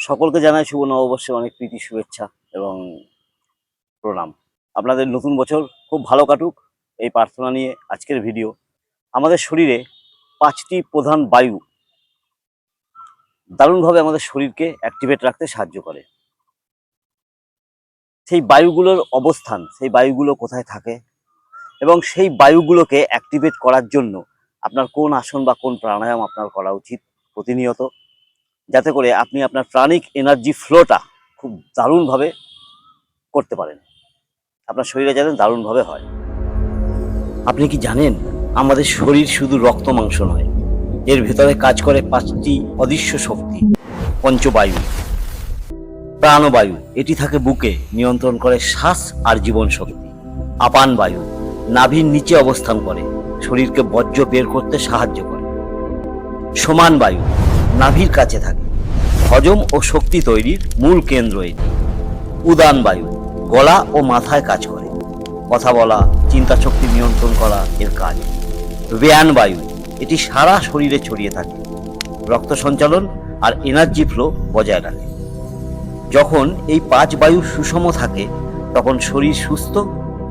সকলকে জানাই শুভ নববর্ষে অনেক প্রীতি শুভেচ্ছা এবং প্রণাম। আপনাদের নতুন বছর খুব ভালো কাটুক এই প্রার্থনা নিয়ে আজকের ভিডিও। আমাদের শরীরে ৫টি প্রধান বায়ু দারুণভাবে আমাদের শরীরকে অ্যাক্টিভেট রাখতে সাহায্য করে। সেই বায়ুগুলোর অবস্থান, সেই বায়ুগুলো কোথায় থাকে এবং সেই বায়ুগুলোকে অ্যাক্টিভেট করার জন্য আপনার কোন আসন বা কোন প্রাণায়াম আপনার করা উচিত প্রতিনিয়ত, যাতে করে আপনি আপনার প্রাণিক এনার্জি ফ্লোটা খুব দারুণভাবে করতে পারেন, আপনার শরীরে যাতে দারুণভাবে হয়। আপনি কি জানেন আমাদের শরীর শুধু রক্ত মাংস নয়, এর ভেতরে কাজ করে 5টি অদৃশ্য শক্তি। পঞ্চবায়ু, প্রাণবায়ু এটি থাকে বুকে, নিয়ন্ত্রণ করে শ্বাস আর জীবন শক্তি। আপান বায়ু নাভির নিচে অবস্থান করে, শরীরকে বর্জ্য বের করতে সাহায্য করে। সমান বায়ু নাভির কাছে থাকে, হজম ও শক্তি তৈরির মূল কেন্দ্র এটি। উদান বায়ু গলা ও মাথায় কাজ করে, কথা বলা, চিন্তা শক্তি নিয়ন্ত্রণ করা এর কাজ। ব্যায়ান বায়ু এটি সারা শরীরে ছড়িয়ে থাকে, রক্ত সঞ্চালন আর এনার্জি ফ্লো বজায় রাখে। যখন এই 5 বায়ু সুষম থাকে তখন শরীর সুস্থ,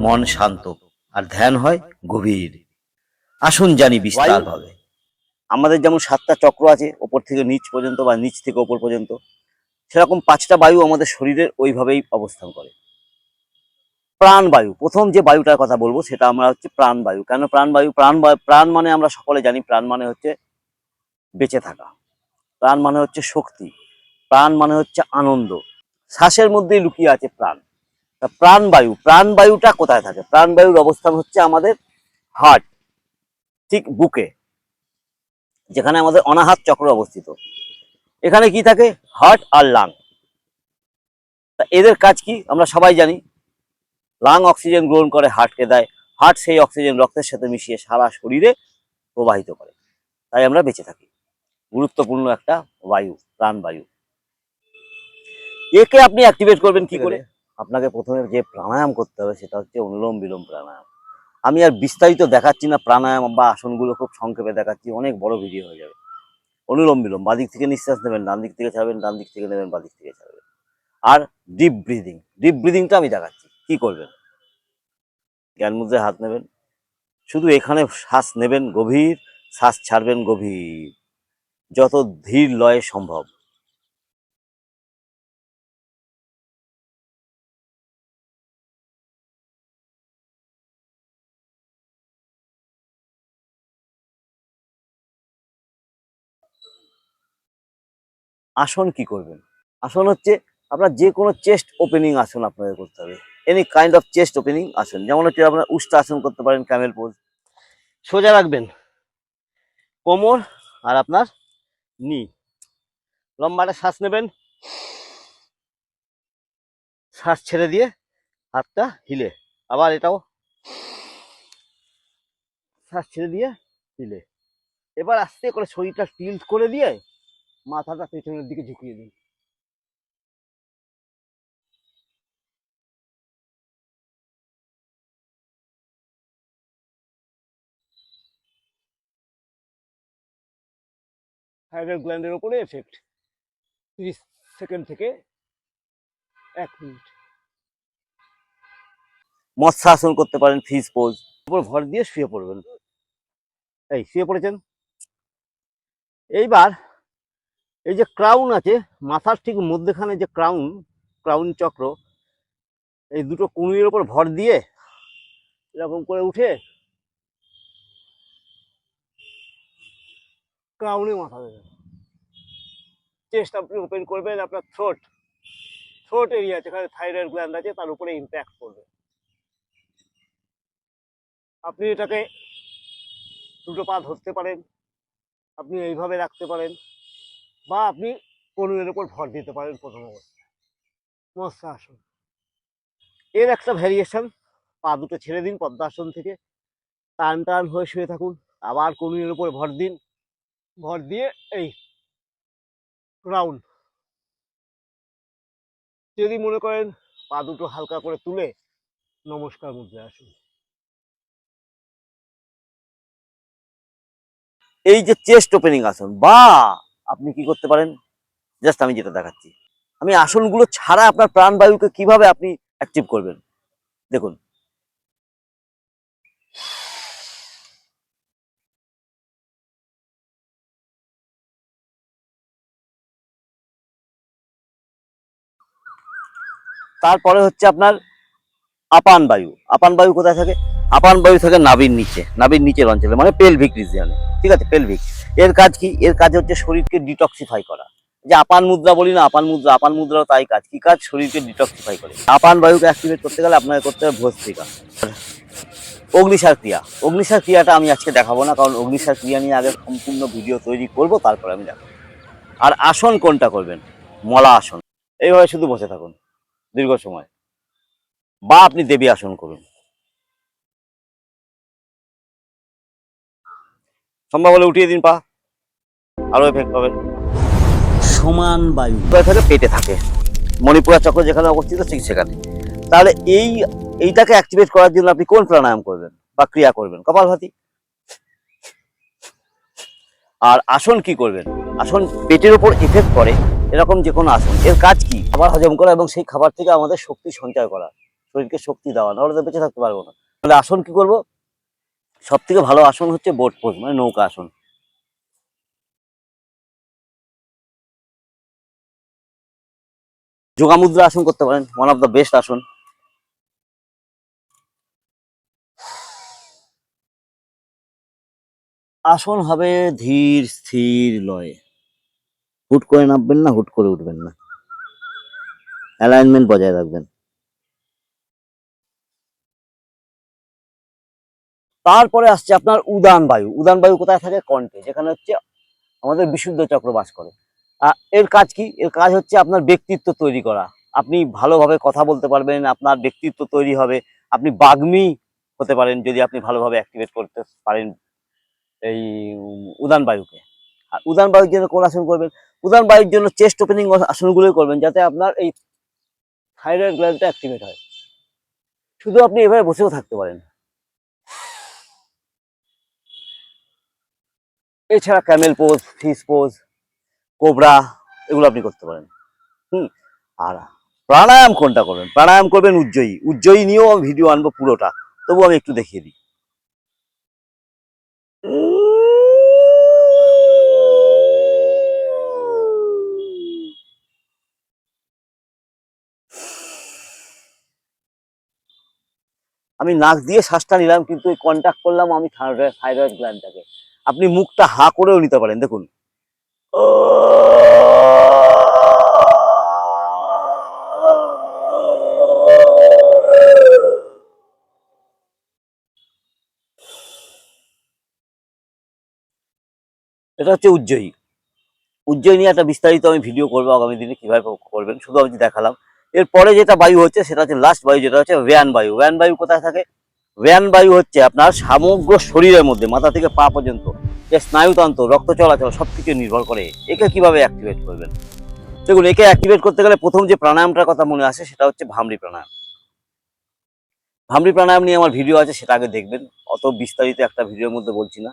মন শান্ত আর ধ্যান হয় গভীর। আসুন জানি বিস্তারভাবে। আমাদের যেমন 7টা চক্র আছে ওপর থেকে নিচ পর্যন্ত বা নিচ থেকে ওপর পর্যন্ত, সেরকম 5টা বায়ু আমাদের শরীরের ওইভাবেই অবস্থান করে। প্রাণবায়ু, প্রথম যে বায়ুটার কথা বলবো সেটা আমরা হচ্ছে প্রাণবায়ু। কেন প্রাণবায়ু? প্রাণ মানে আমরা সকলে জানি, প্রাণ মানে হচ্ছে বেঁচে থাকা, প্রাণ মানে হচ্ছে শক্তি, প্রাণ মানে হচ্ছে আনন্দ। শ্বাসের মধ্যেই লুকিয়ে আছে প্রাণ। তা প্রাণবায়ুটা কোথায় থাকে? প্রাণবায়ুর অবস্থান হচ্ছে আমাদের হার্ট, ঠিক বুকে, যেখানে আমাদের অনাহত চক্র অবস্থিত। এখানে কি থাকে? হার্ট আর লাং। তা এদের কাজ কি আমরা সবাই জানি। লাং অক্সিজেন গ্রহণ করে হার্টকে দেয়, হার্ট সেই অক্সিজেন রক্তের সাথে মিশিয়ে সারা শরীরে প্রবাহিত করে, তাই আমরা বেঁচে থাকি। গুরুত্বপূর্ণ একটা বায়ু প্রাণবায়ু। একে আপনি অ্যাক্টিভেট করবেন কি করে? আপনাকে প্রথমে যে প্রাণায়াম করতে হবে সেটা হচ্ছে অনুলোম বিলোম প্রাণায়াম। আমি আর বিস্তারিত দেখাচ্ছি না, প্রাণায়াম বা আসনগুলো খুব সংক্ষেপে দেখাচ্ছি, অনেক বড় ভিডিও হয়ে যাবে। অনুলোম বিলোম, বাদিক থেকে নিঃশ্বাস নেবেন, ডান দিক থেকে ছাড়বেন, ডান দিক থেকে নেবেন, বাদিক থেকে ছাড়বেন। আর ডিপ ব্রিদিং, ডিপ ব্রিদিংটা আমি দেখাচ্ছি কি করবেন। জ্ঞান মুদ্রায় হাত নেবেন, শুধু এখানে শ্বাস নেবেন গভীর, শ্বাস ছাড়বেন গভীর, যত ধীর লয়ে সম্ভব। আসন কি করবেন? আসন হচ্ছে আপনার যে কোনো চেস্ট ওপেনিং আসন আপনাদের করতে হবে। Any kind of chest opening আসন, যেমন হচ্ছে আপনার উষ্ট্র আসন করতে পারেন, ক্যামেল পোজ। সোজা রাখবেন কোমর আর আপনার নি, লম্বা একটা শ্বাস নেবেন, শ্বাস ছেড়ে দিয়ে হাতটা হিলে, আবার এটাও শ্বাস ছেড়ে দিয়ে হিলে। এবার আস্তে করে শরীরটা টিল্ট করে দিয়ে মাথাটা পেছনের দিকে ঝুঁকিয়ে দিন। থাইরয়েড গ্ল্যান্ডের উপরে এফেক্ট 30 সেকেন্ড থেকে 1 মিনিট। মৎস্যাসন করতে পারেন, ফিশ পোজ, উপর ভর দিয়ে শুয়ে পড়বেন। এই শুয়ে পড়েছেন, এইবার এই যে ক্রাউন আছে মাথার ঠিক মধ্যখানে, যে ক্রাউন, ক্রাউন চক্র, এই দুটো কনুইয়ের উপর ভর দিয়ে এরকম করে উঠে ক্রাউনে মাথা দেবেন। চেস্ট আপনি ওপেন করবেন, আপনার থ্রোট এরিয়া যেখানে থাইরয়েড গ্ল্যান্ড আছে তার উপরে ইম্প্যাক্ট করবে। আপনি এটাকে দুটো পা ধরতে পারেন, আপনি এইভাবে রাখতে পারেন, বা আপনি কনুইয়ের উপর ভর দিতে পারেন প্রথম অবস্থায়, মৎস্যাসন। এর একটা ভ্যারিয়েশন, পা দুটো ছেড়ে দিন পদ্মাসন থেকে, টান টান হয়ে শুয়ে থাকুন, আবার কনুইয়ের উপর ভর দিন, ভর দিয়ে এই রাউন্ড। যদি মনে করেন পা দুটো হালকা করে তুলে নমস্কার মুদ্রায় আসুন। এই যে চেস্ট ওপেনিং আসন, বা আপনি কি করতে পারেন, জাস্ট আমি যেটা দেখাচ্ছি, আমি আসনগুলো ছাড়া আপনার প্রাণবায়ুকে কিভাবে আপনি অ্যাক্টিভ করবেন দেখুন। তারপরে হচ্ছে আপনার আপান বায়ু। আপান বায়ু কোথায় থাকে? আপান বায়ু থাকে নাভির নিচে, নাভির নিচের অঞ্চলে, মানে পেলভিক রিজিয়নে। ঠিক আছে, পেলভিক। এর কাজ কি? এর কাজ হচ্ছে শরীরকে ডিটক্সিফাই করা। যে আপান মুদ্রা বলি না, আপান মুদ্রা, আপান মুদ্রাও তাই কাজ। কি কাজ? শরীরকে ডিটক্সিফাই করে। আপান বায়ুকে অ্যাক্টিভেট করতে গেলে আপনাকে করতে হবে ভস্ত্রিকা। অগ্নিসার ক্রিয়া। অগ্নিসার ক্রিয়াটা আমি আজকে দেখাবো না, কারণ অগ্নিসার ক্রিয়া নিয়ে আগে সম্পূর্ণ ভিডিও তৈরি করব, তারপরে আমি দেখাবো। আর আসন কোনটা করবেন? মলা আসন। এইভাবে শুধু বসে থাকুন দীর্ঘ সময়, বা আপনি দেবী আসন করুন। সম্ভব হলে উঠিয়ে দিন পা, আরো এফেক্ট পাবেন। সমান বায়ু থাকে, পেটে থাকে, মণিপুরা চক্র যেখানে অবস্থিত ঠিক সেখানে। তাহলে এইটাকে অ্যাক্টিভেট করার জন্য আপনি কোন প্রাণায়াম করবেন বা ক্রিয়া করবেন? কপালভাতি। আর আসন কি করবেন? আসন পেটের উপর এফেক্ট করে এরকম যে কোনো আসন। এর কাজ কি? খাবার হজম করা এবং সেই খাবার থেকে আমাদের শক্তি সঞ্চয় করা, শরীরকে শক্তি দেওয়া, নাহলে তো বেঁচে থাকতে পারবো না। তাহলে আসন কি করব? সব থেকে ভালো আসন হচ্ছে বোট পোজ, মানে নৌকা আসন। যোগামুদ্রা আসন করতে পারেন, ওয়ান অফ দ্য বেস্ট আসন। আসন হবে ধীর স্থির লয়ে, হুট করে নামবেন না, হুট করে উঠবেন না, অ্যালাইনমেন্ট বজায় রাখবেন। তারপরে আসছে আপনার উদান বায়ু। উদান বায়ু কোথায় থাকে? কণ্ঠে, যেখানে হচ্ছে আমাদের বিশুদ্ধ চক্র বাস করে। এর কাজ কি? এর কাজ হচ্ছে আপনার ব্যক্তিত্ব তৈরি করা। আপনি ভালোভাবে কথা বলতে পারবেন, আপনার ব্যক্তিত্ব তৈরি হবে, আপনি বাগ্মী হতে পারেন যদি আপনি ভালোভাবে অ্যাক্টিভেট করতে পারেন এই উদান বায়ুকে। আর উদান বায়ুর জন্য কোন আসন করবেন? উদান বায়ুর জন্য চেস্ট ওপেনিং আসনগুলোই করবেন, যাতে আপনার এই থাইরয়েড গ্ল্যান্ডটা অ্যাক্টিভেট হয়। শুধু আপনি এভাবে বসেও থাকতে পারেন। এছাড়া Camel pose, fish pose, cobra, এগুলো আপনি করতে পারেন। হুম। আর প্রাণায়াম কোনটা করবেন? প্রাণায়াম করবেন উজ্জয়ী। উজ্জয়ী নিয়েও আমি ভিডিও আনবো পুরোটা, তবু আমি একটু দেখিয়ে দিই। আমি নাক দিয়ে শ্বাসটা নিলাম, কিন্তু কন্ট্যাক্ট করলাম আমি থাইরয়েড গ্ল্যান্ডটাকে। আপনি মুখটা হা করেও নিতে পারেন, দেখুন। এটা হচ্ছে উজ্জয়ী। উজ্জয়ী নিয়ে একটা বিস্তারিত আমি ভিডিও করবো আগামী দিনে, কিভাবে করবেন, শুধু আমি দেখালাম। এরপরে যেটা বায়ু হচ্ছে সেটা হচ্ছে লাস্ট বায়ু, যেটা হচ্ছে ব্যান বায়ু। ব্যান বায়ু কোথায় থাকে? ব্যান বায়ু হচ্ছে আপনার সমগ্র শরীরের মধ্যে, মাথা থেকে পা পর্যন্ত যে স্নায়ুতন্ত্র, রক্ত চলাচল সবকিছু নির্ভর করে। একে কিভাবে অ্যাক্টিভেট করবেন? দেখুন, একে অ্যাক্টিভেট করতে গেলে প্রথম যে প্রাণায়ামটার কথা মনে আসে সেটা হচ্ছে ভামরি প্রাণায়াম। ভামরি প্রাণায়াম নিয়ে আমার ভিডিও আছে, সেটা আগে দেখবেন। অত বিস্তারিত একটা ভিডিওর মধ্যে বলছি না।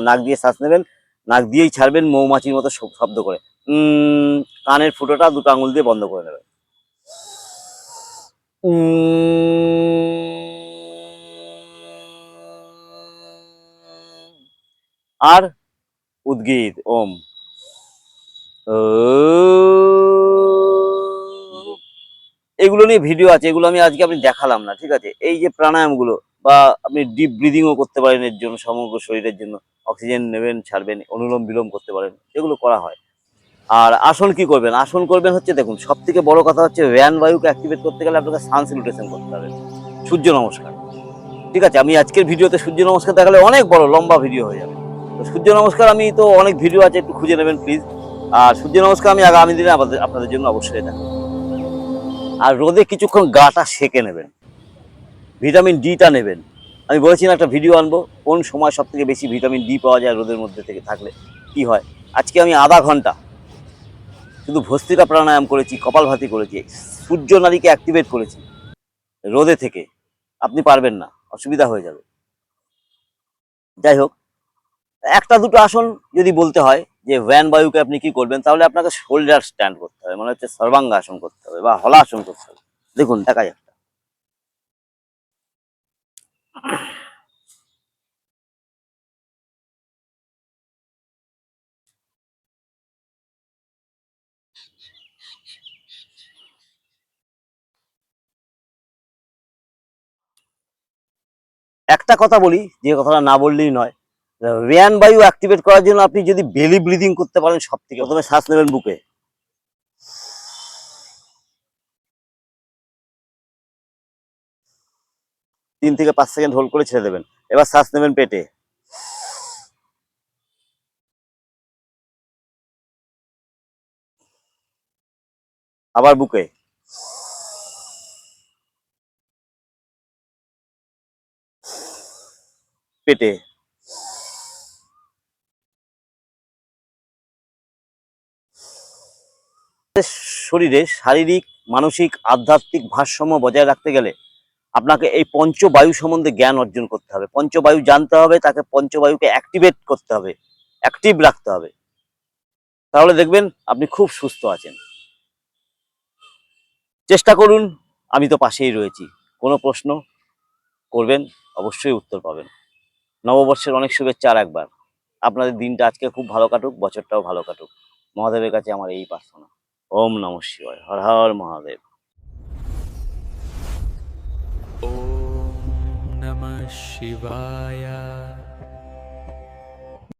নাক দিয়ে শ্বাস নেবেন, নাক দিয়েই ছাড়বেন মৌমাছির মতো শব্দ করে। কানের ফুটোটা দুটো আঙুল দিয়ে বন্ধ করে নেবেন। আর উদ্গীত ওম। এগুলো নিয়ে ভিডিও আছে, এগুলো আমি আজকে আপনি দেখালাম না, ঠিক আছে। এই যে প্রাণায়ামগুলো, বা আপনি ডিপ ব্রিদিংও করতে পারেন এর জন্য, সমগ্র শরীরের জন্য। অক্সিজেন নেবেন, ছাড়বেন, অনুলোম বিলোম করতে পারেন, এগুলো করা হয়। আর আসন কি করবেন? আসন করবেন হচ্ছে, দেখুন, সব থেকে বড় কথা হচ্ছে ব্যান বায়ুকে অ্যাক্টিভেট করতে গেলে আপনাকে সান স্যালুটেশন করতে হবে, সূর্য নমস্কার। ঠিক আছে, আমি আজকের ভিডিওতে সূর্য নমস্কার দেখালে অনেক বড় লম্বা ভিডিও হয়ে যাবে। তো সূর্য নমস্কার আমি তো অনেক ভিডিও আছে, একটু খুঁজে নেবেন প্লিজ। আর সূর্য নমস্কার আমি আগামী দিনে আপনাদের জন্য অবশ্যই দেখাবো। আর রোদে কিছুক্ষণ গাটা সেকে নেবেন, ভিটামিন ডিটা নেবেন। আমি বলেছি না একটা ভিডিও আনবো, কোন সময় সব থেকে বেশি ভিটামিন ডি পাওয়া যায় রোদের মধ্যে থেকে থাকলে কি হয়। আজকে আমি আধা ঘন্টা শুধু ভস্ত্রিকা প্রাণায়াম করেছি, কপালভাতি করেছি, সূর্য নাড়িকে অ্যাক্টিভেট করেছি রোদে থেকে। আপনি পারবেন না, অসুবিধা হয়ে যাবে। যাই হোক, একটা দুটো আসন যদি বলতে হয় যে ভ্যান বায়ুকে আপনি কি করবেন, তাহলে আপনাকে শোল্ডার স্ট্যান্ড করতে হবে, মানে হচ্ছে সর্বাঙ্গাসন করতে হবে বা হলাসন করতে হবে। দেখুন দেখা যাক। একটা কথা বলি, যে কথাটা না বললেই নয়, রিয়ান বায়ু অ্যাক্টিভেট করার জন্য আপনি যদি বেলি ব্রিদিং করতে পারেন, সব থেকে প্রথমে শ্বাস নেবেন বুকে, 3 থেকে 5 সেকেন্ড হোল্ড করে ছেড়ে দেবেন। এবার শ্বাস নেবেন পেটে, আবার বুকে, পেটে। শরীরে শারীরিক, মানসিক, আধ্যাত্মিক ভারসাম্য বজায় রাখতে গেলে আপনাকে এই পঞ্চবায়ু সম্বন্ধে জ্ঞান অর্জন করতে হবে, পঞ্চবায়ু জানতে হবে, তাকে পঞ্চবায়ুকে অ্যাক্টিভেট করতে হবে, অ্যাক্টিভ রাখতে হবে। তাহলে দেখবেন আপনি খুব সুস্থ আছেন। চেষ্টা করুন, আমি তো পাশেই রয়েছি। কোনো প্রশ্ন করবেন, অবশ্যই উত্তর পাবেন। নববর্ষের অনেক শুভেচ্ছা আর একবার। আপনাদের দিনটা আজকে খুব ভালো কাটুক, বছরটাও ভালো কাটুক। মহাদেবের কাছে আমার এই প্রার্থনা। ওম নমঃ শিবায়, হর হর মহাদেব। ॐ नमः शिवाय